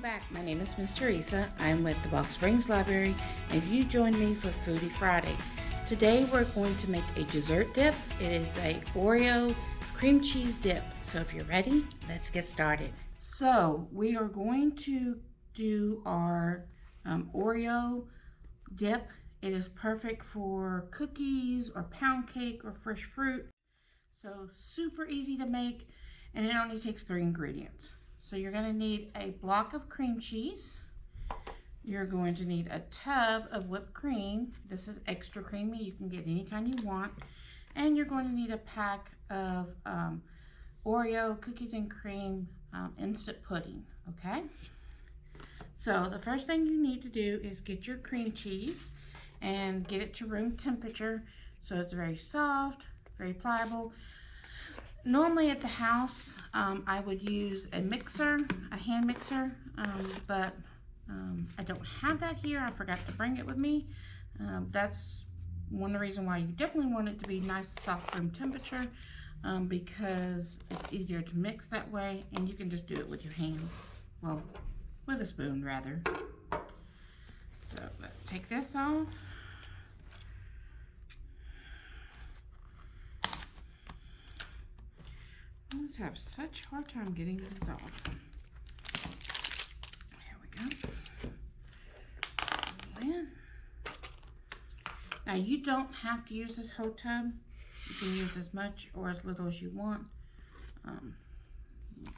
back. My name is Miss Teresa. I'm with the Box Springs Library, and you join me for Foodie Friday. Today we're going to make a dessert dip. It is a Oreo cream cheese dip. So if you're ready, let's get started. So we are going to do our Oreo dip. It is perfect for cookies or pound cake or fresh fruit. So super easy to make, and it only takes 3 ingredients. So you're going to need a block of cream cheese. You're going to need a tub of whipped cream. This is extra creamy. You can get any kind you want. And you're going to need a pack of Oreo cookies and cream instant pudding, okay? So the first thing you need to do is get your cream cheese and get it to room temperature so it's very soft, very pliable. Normally at the house, I would use a mixer, a hand mixer, but I don't have that here. I forgot to bring it with me. That's one of the reasons why you definitely want it to be nice, soft room temperature, because it's easier to mix that way, and you can just do it with your hand. Well, with a spoon, rather. So let's take this off. I always have such a hard time getting these off. Here we go. In. Now you don't have to use this whole tub. You can use as much or as little as you want.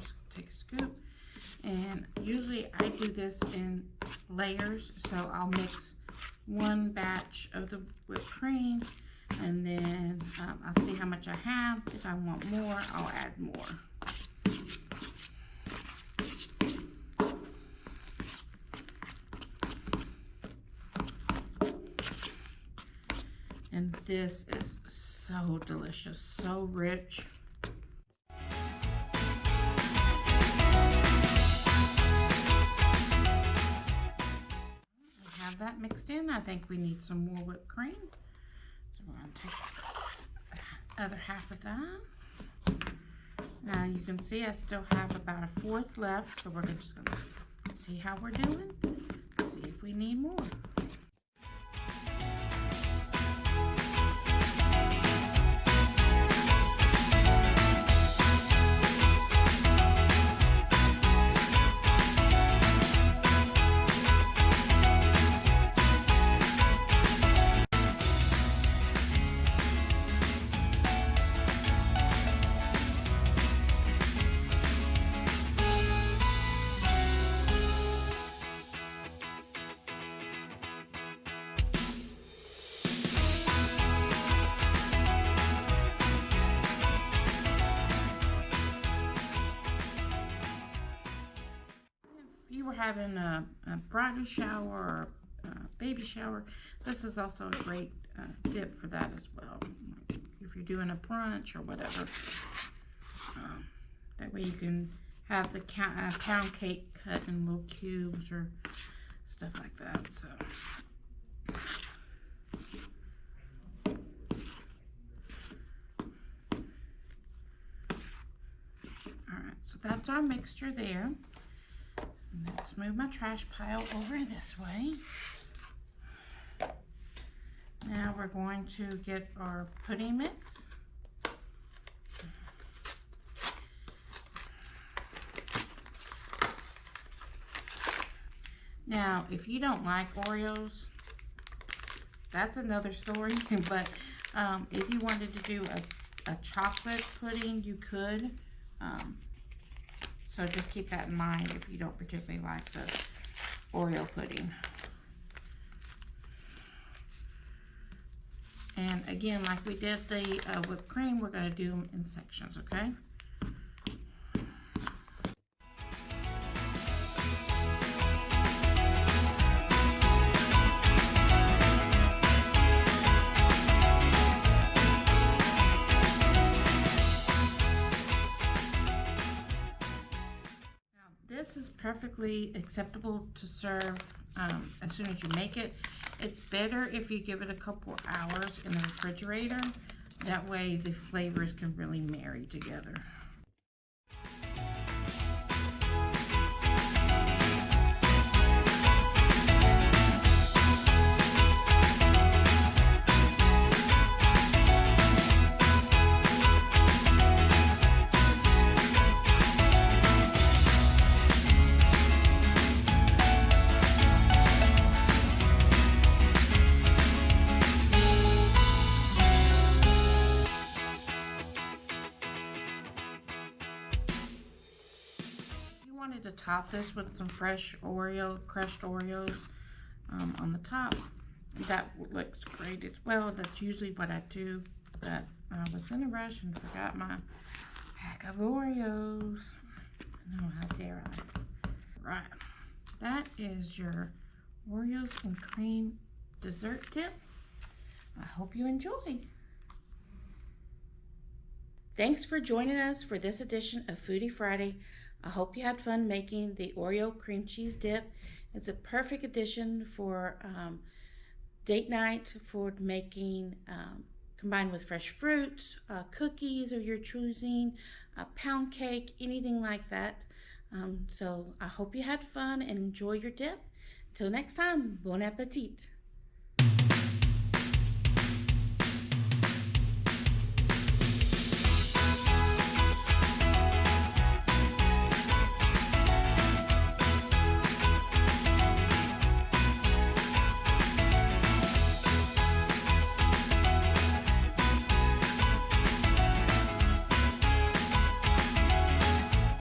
Just take a scoop. And usually I do this in layers. So I'll mix one batch of the whipped cream, and then I'll see how much I have. If I want more, I'll add more. And this is so delicious, so rich. We have that mixed in. I think we need some more whipped cream. So we're going to take the other half of that. Now you can see I still have about 1/4 left, so we're just going to see how we're doing, see if we need more. If you were having a bridal shower or a baby shower, this is also a great dip for that as well. If you're doing a brunch or whatever, that way you can have the pound cake cut in little cubes or stuff like that. So. Alright, so that's our mixture there. Let's move my trash pile over this way. Now we're going to get our pudding mix. Now, if you don't like Oreos, that's another story, but if you wanted to do a chocolate pudding, you could. So just keep that in mind if you don't particularly like the Oreo pudding. And again, like we did the whipped cream, we're going to do them in sections, okay? This is perfectly acceptable to serve as soon as you make it. It's better if you give it a couple hours in the refrigerator. That way the flavors can really marry together. to top this with some fresh crushed Oreos on the top. That looks great as well. That's usually what I do, but I was in a rush and forgot my pack of Oreos. No, how dare I? Right, that is your Oreos and cream dessert dip. I hope you enjoy. Thanks for joining us for this edition of Foodie Friday. I hope you had fun making the Oreo cream cheese dip. It's a perfect addition for date night, for making combined with fresh fruits, cookies of your choosing, a pound cake, anything like that. So I hope you had fun and enjoy your dip. Till next time, bon appetit.